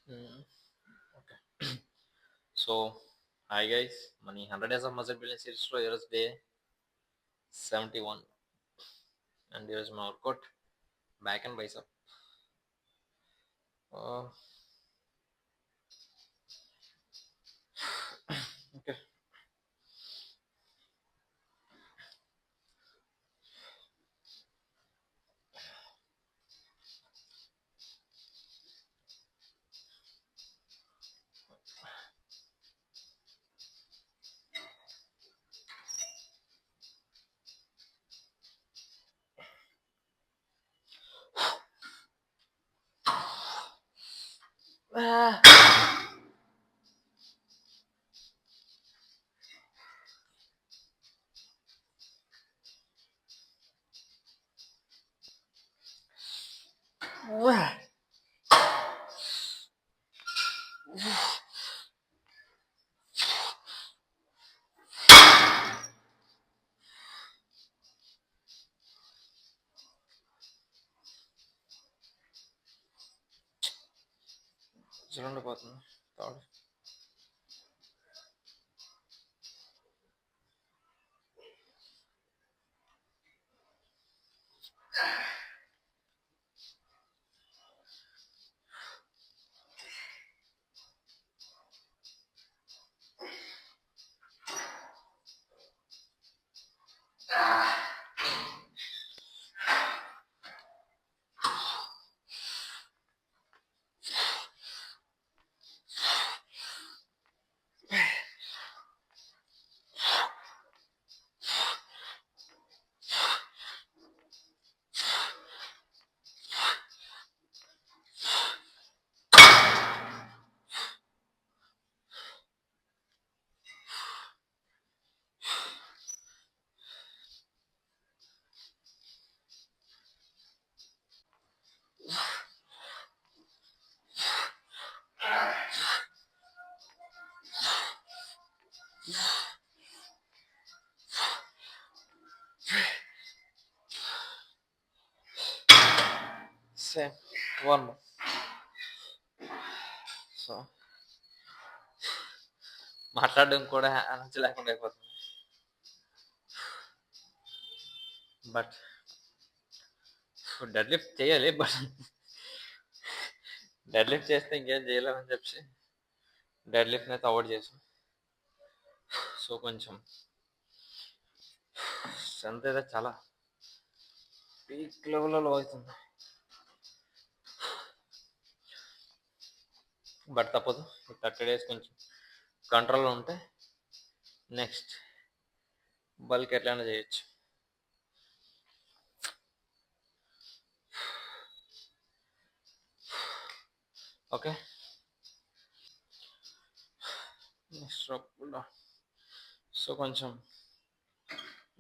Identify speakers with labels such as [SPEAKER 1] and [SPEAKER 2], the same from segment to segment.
[SPEAKER 1] Mm, okay. So, hi guys. Money 100 days of muscle building series లో ఈరోజు day 71 and ఈరోజు మా workout back and bicep. Okay. చూడండి పోతుంది third. Same one more. So మాట్లాడడం కూడా ఎనర్జీ లేకుండా అయిపోతుంది. బట్ డెడ్ లిఫ్ట్ చేయాలి. బట్ డెడ్ లిఫ్ట్ చేస్తే ఇంకేం చేయలేమని చెప్పి డెడ్ లిఫ్ట్ని అయితే అవాయిడ్ చేసాం. సో కొంచెం స్ట్రెంత్ అయితే చాలా పీక్ లెవెల్లో అవుతుంది. బట్ తప్పదు. 30 days కొంచెం కంట్రోల్లో ఉంటే నెక్స్ట్ బల్క్ ఎట్లయినా చేయొచ్చు. ఓకే. నెక్స్ట్ సో కొంచెం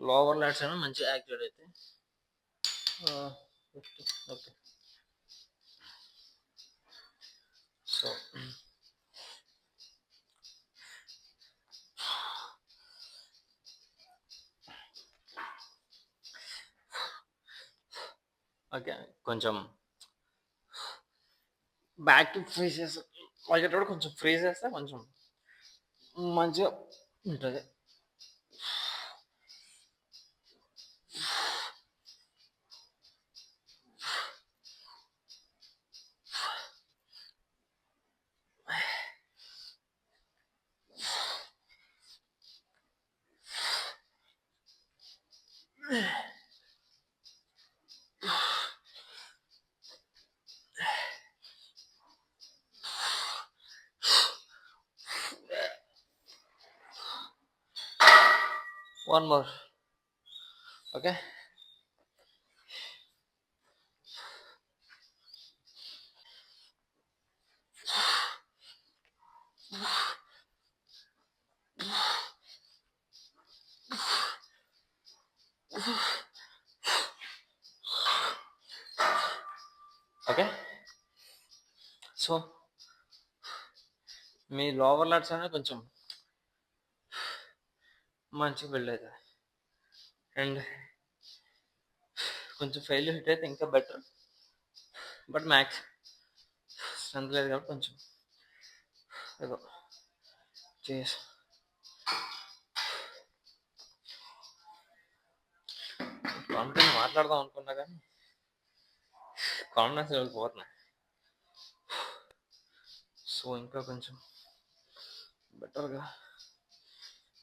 [SPEAKER 1] లోవర్ లాట్స్ అయినా మంచి యాక్టివేట్ అయితే 50. ఓకే. సో ఓకే కొంచెం బ్యాక్ ఫ్రీ చేస్తే వాళ్ళకి కొంచెం ఫ్రీ చేస్తే కొంచెం మంచిగా ఉంటుంది. One more. Okay. Okay. So మీ లోవర్ లాట్స్ అనేది కొంచెం మంచిగా బిల్డ్ అవుతుంది. అండ్ కొంచెం ఫెయిల్యూర్ హిట్ అయితే ఇంకా బెటర్. బట్ మ్యాక్స్ స్ట్రెంత్ లేదు కాబట్టి కొంచెం ఏదో చేసి కాన్ఫిడెన్స్ మాట్లాడదాం అనుకున్నా కానీ కాన్ఫిడెన్స్ లెవెల్ పోతున్నాయి. సో ఇంకా కొంచెం బెటర్గా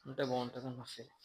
[SPEAKER 1] ఉంటే బాగుంటుందని నా feeling.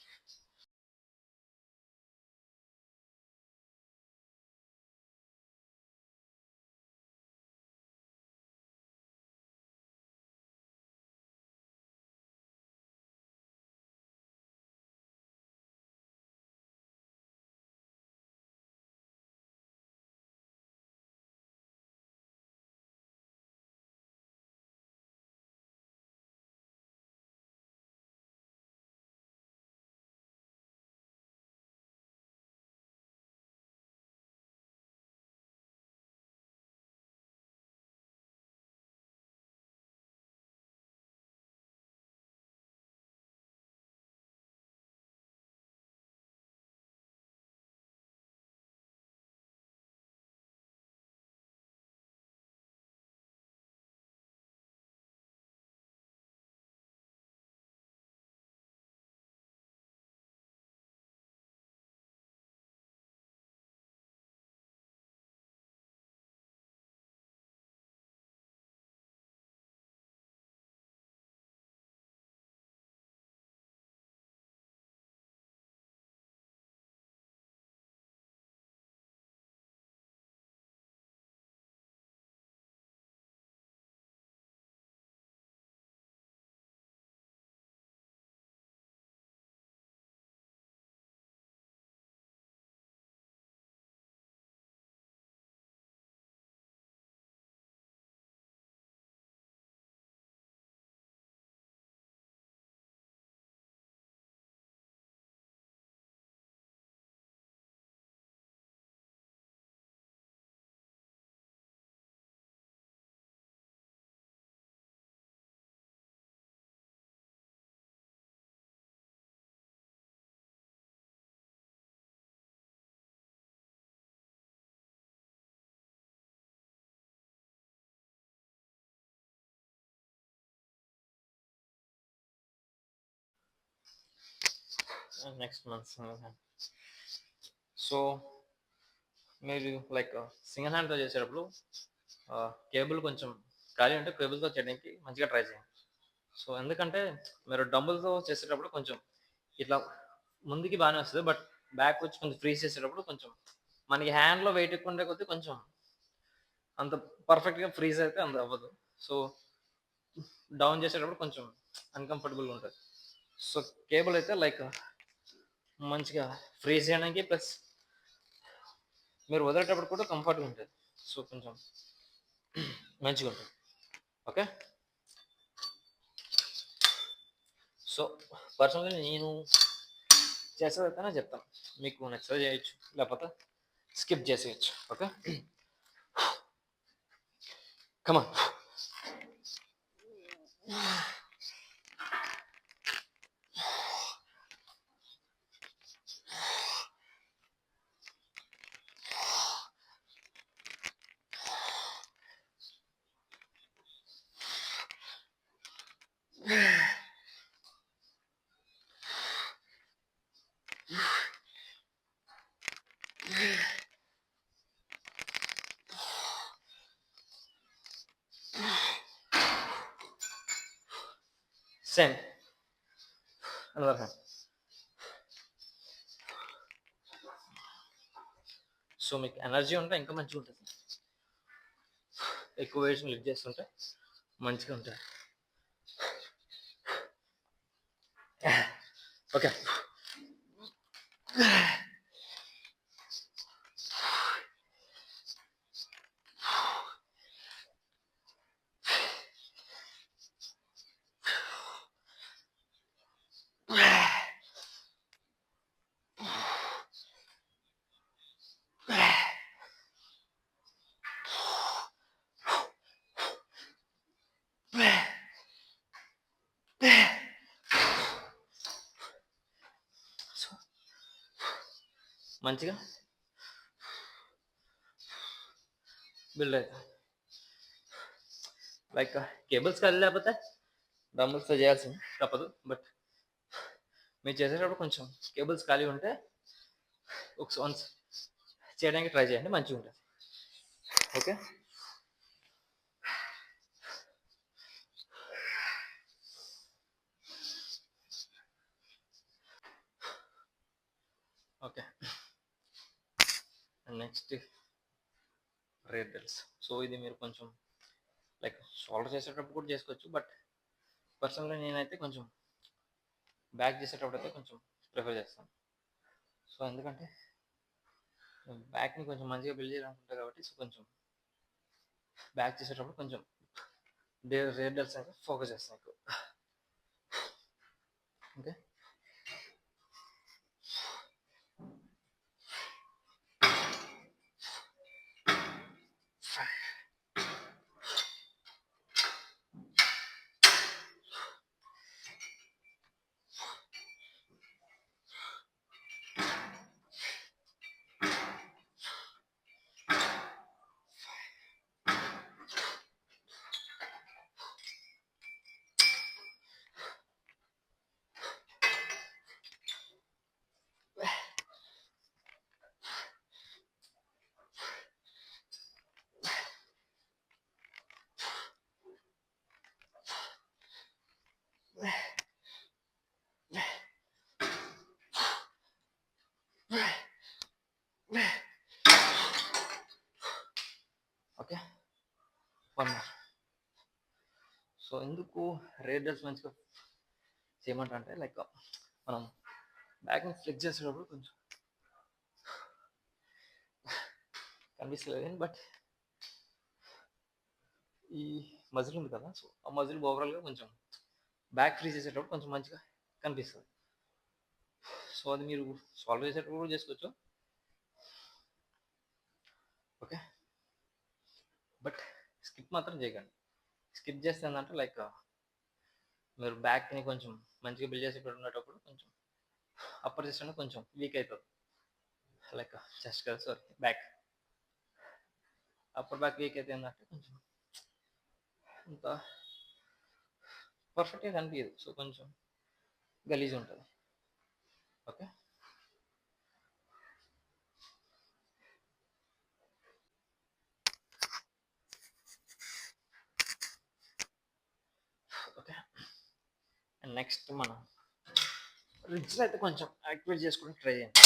[SPEAKER 1] Next month single hand. So మీరు లైక్ సింగిల్ హ్యాండ్తో చేసేటప్పుడు కేబుల్ కొంచెం ఖాళీ ఉంటే కేబుల్తో చేయడానికి మంచిగా ట్రై చేయండి. సో ఎందుకంటే మీరు డంబుల్తో చేసేటప్పుడు కొంచెం ఇట్లా ముందుకి బాగానే వస్తుంది, బట్ బ్యాక్ వచ్చి కొంచెం ఫ్రీజ్ చేసేటప్పుడు కొంచెం మనకి హ్యాండ్లో వెయిట్ ఎక్కువ ఉండే కొద్దీ కొంచెం అంత పర్ఫెక్ట్గా ఫ్రీజ్ అయితే అంత అవ్వదు. సో డౌన్ చేసేటప్పుడు కొంచెం అన్కంఫర్టబుల్గా ఉంటుంది. సో కేబుల్ అయితే లైక్ మంచిగా ఫ్రీజ్ చేయడానికి ప్లస్ మీరు వదిలేటప్పుడు కూడా కంఫర్ట్గా ఉంటుంది. సో కొంచెం మంచిగా ఉంటుంది. ఓకే, సో పర్సనల్గా నేను చేసేదైతేనే చెప్తాను, మీకు నచ్చదే చేయొచ్చు లేకపోతే స్కిప్ చేసేయచ్చు. Okay, come on. Same another hand. So మీకు ఎనర్జీ ఉంటే ఇంకా మంచిగా ఉంటుంది, ఎక్కువ వెయిట్స్ లిఫ్ట్ చేస్తుంటే మంచిగా ఉంటుంది. ఓకే, మంచిగా బిల్డ్ అవుతుంది. లైక్ కేబుల్స్ కలిసి లేకపోతే డంబుల్స్తో చేయాల్సింది తప్పదు. బట్ మీరు చేసేటప్పుడు కొంచెం కేబుల్స్ ఖాళీ ఉంటే వన్స్ చేయడానికి ట్రై చేయండి, మంచిగా ఉంటుంది. Okay. Okay, next rare deals. So ఇది మీరు కొంచెం లైక్ షోల్డర్ చేసేటప్పుడు కూడా చేసుకోవచ్చు, బట్ పర్సనల్గా నేనైతే కొంచెం బ్యాక్ చేసేటప్పుడు అయితే కొంచెం ప్రిఫర్ చేస్తాను. సో ఎందుకంటే బ్యాక్ని కొంచెం మంచిగా బిల్డ్ చేయాలనుకుంటా కాబట్టి, సో కొంచెం బ్యాక్ చేసేటప్పుడు కొంచెం రేర్ డెల్స్ అయితే ఫోకస్ చేస్తాను ఎక్కువ. ఓకే. Okay, 1 more. సో ఎందుకు రేర్ డెల్స్ మంచిగా చేయమంటే లైక్ మనం బ్యాక్ని ఫ్లెక్స్ చేసేటప్పుడు కొంచెం కనిపిస్తలేదు, బట్ ఈ మజిల్ ఉంది కదా, సో ఆ మజిల్ ఓవరాల్గా కొంచెం బ్యాక్ ఫ్రీ చేసేటప్పుడు కొంచెం మంచిగా కనిపిస్తుంది. సో అది మీరు సాల్వ్ చేసేటప్పుడు కూడా చేసుకోవచ్చు. ఓకే, బట్ స్కిప్ మాత్రం చేయకండి. స్కిప్ చేస్తే ఏంటంటే లైక్ మీరు బ్యాక్ని కొంచెం మంచిగా బిల్డ్ చేసి ఉన్నప్పుడు కొంచెం అప్పర్ చెస్ట్ అనేది కొంచెం వీక్ అవుతుంది. లైక్ చెస్ట్ కదా, sorry, back. Upper back week అయితే ఏంటంటే కొంచెం అంత పర్ఫెక్ట్గా కనిపించదు, సో కొంచెం గలీజ్ ఉంటుంది. ఓకే. ఓకే, అండ్ నెక్స్ట్ మనం రిబ్స్ అయితే కొంచెం యాక్టివేట్ చేసుకుని ట్రై చేయండి.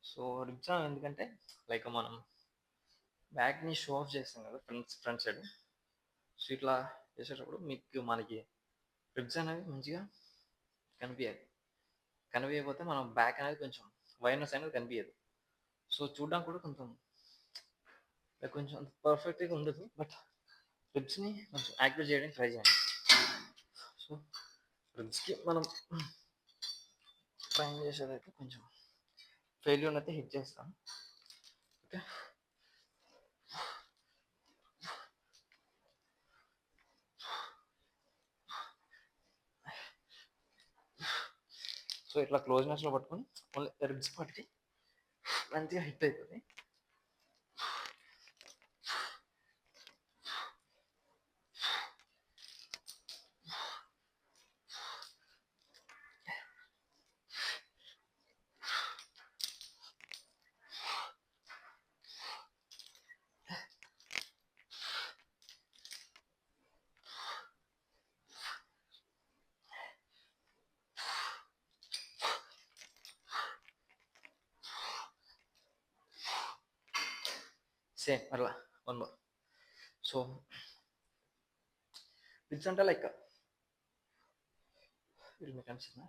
[SPEAKER 1] సో రిబ్స్ ఎందుకంటే లైక్ మనం బ్యాక్ని షో ఆఫ్ చేస్తాం కదా, ఫ్రంట్ సైడ్. సో ఇట్లా చేసేటప్పుడు మనకి రిబ్స్ అనేవి మంచిగా కనిపించాలి. కనిపించకపోతే మనం బ్యాక్ అనేది కొంచెం వైర్నెస్ అనేది కనిపించదు. సో చూడడానికి కూడా కొంచెం కొంచెం పర్ఫెక్ట్గా ఉండదు, బట్ రిబ్స్ని కొంచెం యాక్టివేట్ చేయడానికి ట్రై చేయండి. సో రిబ్స్కి మనం ట్రై చేసేదైతే కొంచెం ఫెయిల్యూర్ అయితే హిట్ చేస్తాం. ఓకే. సో ఇట్లా క్లోజ్నెస్లో పట్టుకొని ఓన్లీ రిబ్స్ పట్టి మంచిగా హిట్ అవుతుంది. సేమ్ అట్లా 1 more. సో రిబ్స్ అంటే లైక్ మీకు కనిపిస్తుందా,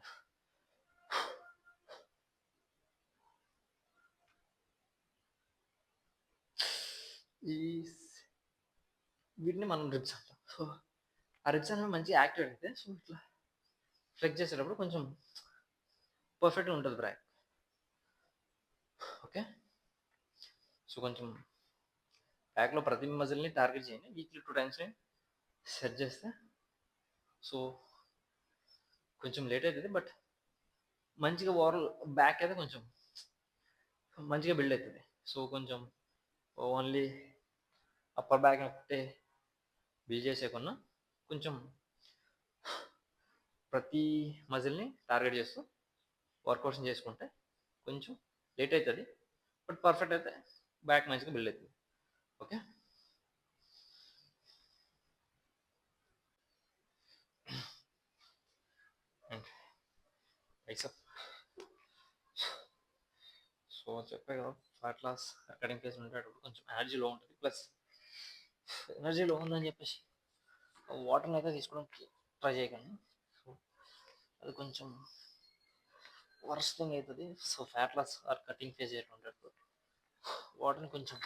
[SPEAKER 1] ఈ వీటిని మనం రిబ్స్ అంటాం. సో ఆ రిబ్స్ అనేవి మంచిగా యాక్టివేట్ అయితే సో ఇట్లా ఫ్లెక్స్ చేసేటప్పుడు కొంచెం పర్ఫెక్ట్గా ఉంటుంది బ్రాక్. ఓకే. సో కొంచెం బ్యాక్లో ప్రతి మజిల్ని టార్గెట్ చేయండి, వీక్లీ 2 times సెట్ చేస్తే సో కొంచెం లేట్ అవుతుంది, బట్ మంచిగా ఓవరాల్ బ్యాక్ అయితే కొంచెం మంచిగా బిల్డ్ అవుతుంది. సో కొంచెం ఓన్లీ అప్పర్ బ్యాక్ ఒకటే బిల్డ్ చేసేకున్నా కొంచెం ప్రతి మజిల్ని టార్గెట్ చేస్తూ వర్కౌట్స్ చేసుకుంటే కొంచెం లేట్ అవుతుంది, బట్ పర్ఫెక్ట్ అయితే బ్యాక్ మంచిగా బిల్డ్ అవుతుంది. Okay, and rise up. సో చెప్పే కదా, ఫ్యాట్ లాస్ అకాడమిక్ ఫేస్ ఉండేటప్పుడు కొంచెం ఎనర్జీ లో ఉంటుంది, ప్లస్ ఎనర్జీ లో ఉందని చెప్పేసి వాటర్ని అయితే తీసుకోవడానికి ట్రై చేయకండి. సో అది కొంచెం వర్స్ట్ థింగ్ అవుతుంది. So fat loss or cutting phase ఉండేటప్పుడు వాటర్ని కొంచెం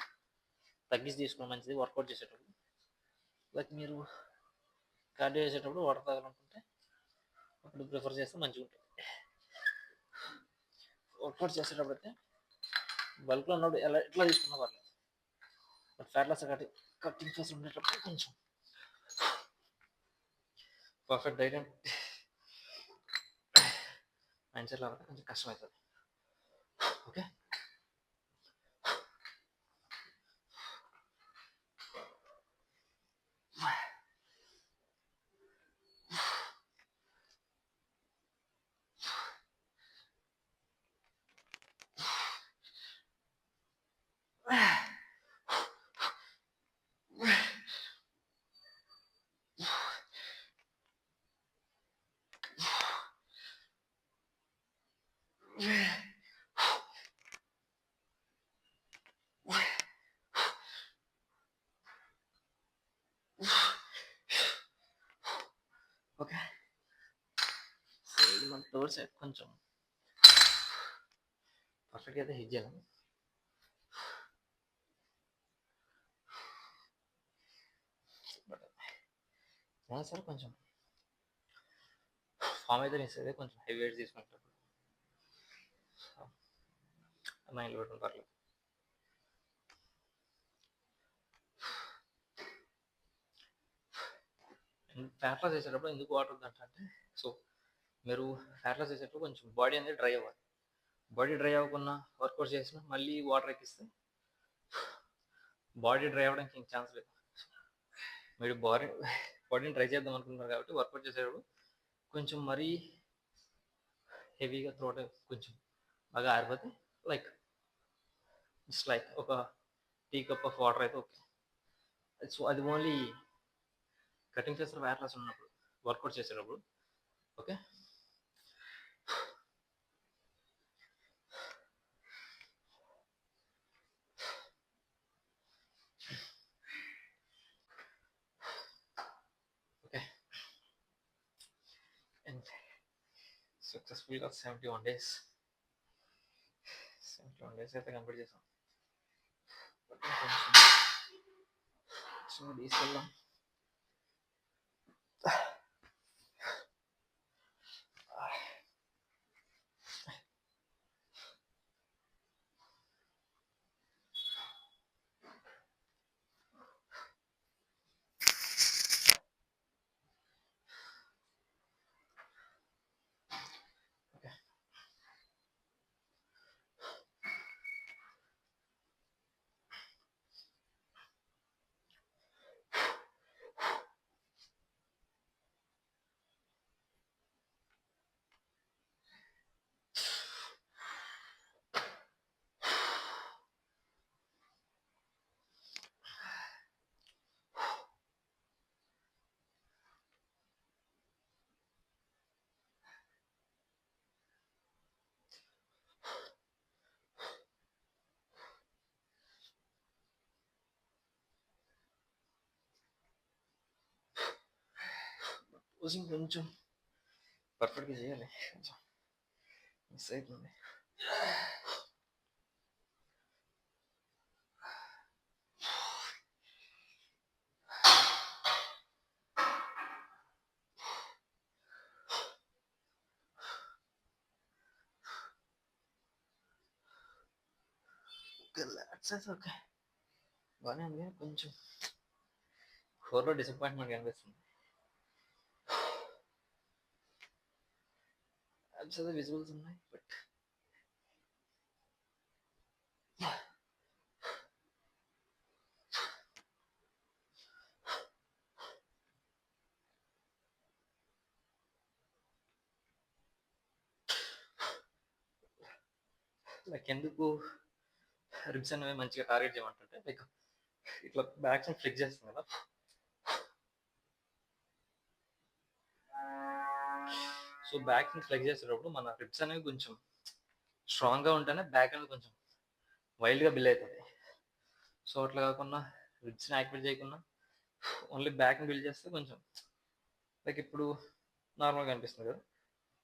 [SPEAKER 1] తగ్గించి తీసుకోవడం మంచిది. వర్కౌట్ చేసేటప్పుడు లైక్ మీరు కార్డియో చేసేటప్పుడు వాటర్ తాగాలనుకుంటే అప్పుడు ప్రిఫర్ చేస్తే మంచిగా ఉంటుంది. వర్కౌట్ చేసేటప్పుడు అయితే బల్క్లో ఉన్నప్పుడు ఎట్లా తీసుకున్నా పర్లేదు, but fat loss cutting phase ఉండేటప్పుడు కొంచెం perfect diet and mindset లేకపోతే కొంచెం కష్టం అవుతుంది. Okay, okay. సో ఇది మన డోర్ సైడ్ కొంచెం పర్ఫెక్ట్గా అయితే హిట్ చేయాలి. బట్ సరే కొంచెం ఫామ్ అయితే ఇస్తుంది, కొంచెం హెవీ వెయిట్ తీసుకుంటారు మైండ్లో పెట్టుకుని పర్లేదు. అండ్ ఫ్యాట్ లాస్ చేసేటప్పుడు ఎందుకు వాటర్ వద్దంటే, సో మీరు ఫ్యాట్ లాస్ చేసేటప్పుడు కొంచెం బాడీ అనేది డ్రై అవ్వాలి. బాడీ డ్రై అవ్వకుండా వర్కౌట్ చేసినా మళ్ళీ వాటర్ ఎక్కిస్తే బాడీ డ్రై అవ్వడానికి ఇంక ఛాన్స్ లేదు. మీరు బాడీని డ్రై చేద్దాం అనుకుంటున్నారు కాబట్టి వర్కౌట్ చేసేటప్పుడు కొంచెం మరీ హెవీగా త్రోట్ కొంచెం బాగా ఆరిపోతే లైక్ ఇట్స్ లైక్ ఒక టీ కప్ ఆఫ్ వాటర్ అయితే ఓకే. సో అది ఓన్లీ కటింగ్ చేసిన ఫ్యాట్ లాస్ ఉన్నప్పుడు వర్కౌట్ చేసేటప్పుడు. Okay, okay. అండ్ సక్సెస్ఫుల్గా 71 days అయితే కంప్లీట్ చేసాం. కొంచెం తీసుకెళ్దాం. కొంచెం పర్ఫెక్ట్గా చేయాలి, కొంచెం మిస్ అవుతుంది. ఓకే, బాగానే ఉంది. కొంచెం ఫోర్లో డిసప్పాయింట్మెంట్ కనిపిస్తుంది. అబ్స్ అయితే విజువల్స్ ఉన్నాయి, బట్ లైక్ ఎందుకు రిబ్స్ అనేవి మంచిగా టార్గెట్ చేయమంటుంటే లైక్ ఇట్లా బ్యాక్స్ ఫ్లిక్ చేస్తుంది కదా. సో బ్యాక్ ఫ్లెక్స్ చేసేటప్పుడు మన రిబ్స్ అనేవి కొంచెం స్ట్రాంగ్గా ఉంటేనే బ్యాక్ అనేది కొంచెం వైల్డ్గా బిల్ అవుతుంది. సో అట్లా కాకుండా రిబ్స్ని యాక్టివేట్ చేయకుండా ఓన్లీ బ్యాక్ని బిల్డ్ చేస్తే కొంచెం లైక్ ఇప్పుడు నార్మల్గా అనిపిస్తుంది కదా.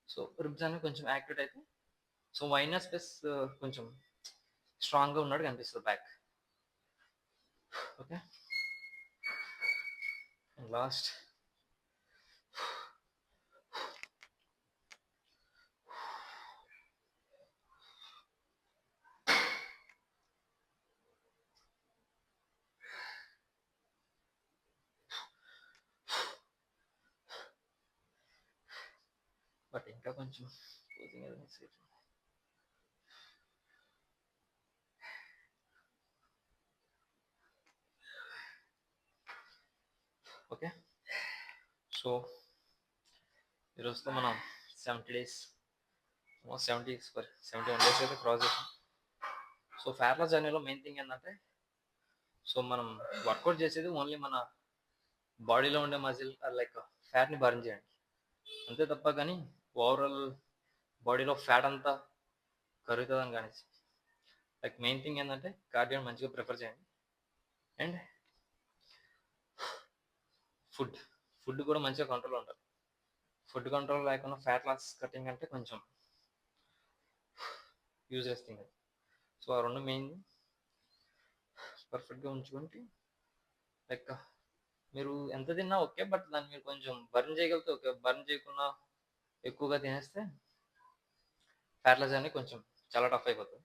[SPEAKER 1] సో రిబ్స్ అనేవి కొంచెం యాక్టివేట్ అయితే సో వైనస్ ప్లస్ కొంచెం స్ట్రాంగ్గా ఉన్నట్టు కనిపిస్తుంది బ్యాక్. ఓకే, లాస్ట్ బట్ ఇంకా కొంచెం పోజింగ్ ఏదో మిస్ అవుతుంది. ఓకే, సో ఈరోజుతో మనం 70 days 71 days అయితే క్రాస్ చేసాం. సో ఫ్యాట్ లాస్ జర్నీలో మెయిన్ థింగ్ ఏంటంటే సో మనం వర్కౌట్ చేసేది ఓన్లీ మన బాడీలో ఉండే మజిల్ లైక్ ఫ్యాట్ని బర్న్ చేయండి అంతే తప్ప కానీ ఓవరాల్ బాడీలో ఫ్యాట్ అంతా కరుగుతుందని కానీ లైక్ మెయిన్ థింగ్ ఏంటంటే కార్డియో మంచిగా ప్రిఫర్ చేయండి. అండ్ ఫుడ్ కూడా మంచిగా కంట్రోల్ ఉంటుంది. ఫుడ్ కంట్రోల్ లేకుండా ఫ్యాట్ లాస్ కటింగ్ అంటే కొంచెం యూజెస్ థింగ్. సో ఆ రెండు మెయిన్ పర్ఫెక్ట్గా ఉంచుకుంటే లైక్ మీరు ఎంత తిన్నా ఓకే, బట్ దాన్ని మీరు కొంచెం బర్న్ చేయగలిగితే ఓకే. బర్న్ చేయకుండా ఎక్కువగా తినేస్తే ఫ్యాట్ లాస్ అనేది కొంచెం చాలా టఫ్ అయిపోతుంది.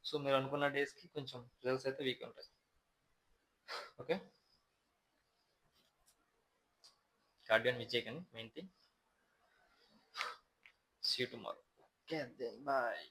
[SPEAKER 1] సో మీరు అనుకున్న డేస్కి కొంచెం రిజల్ట్స్ అయితే వీక్ ఉంటాయి. ఓకే, కార్డియోని మిస్ చేయకండి main thing. See you tomorrow. Okay, bye.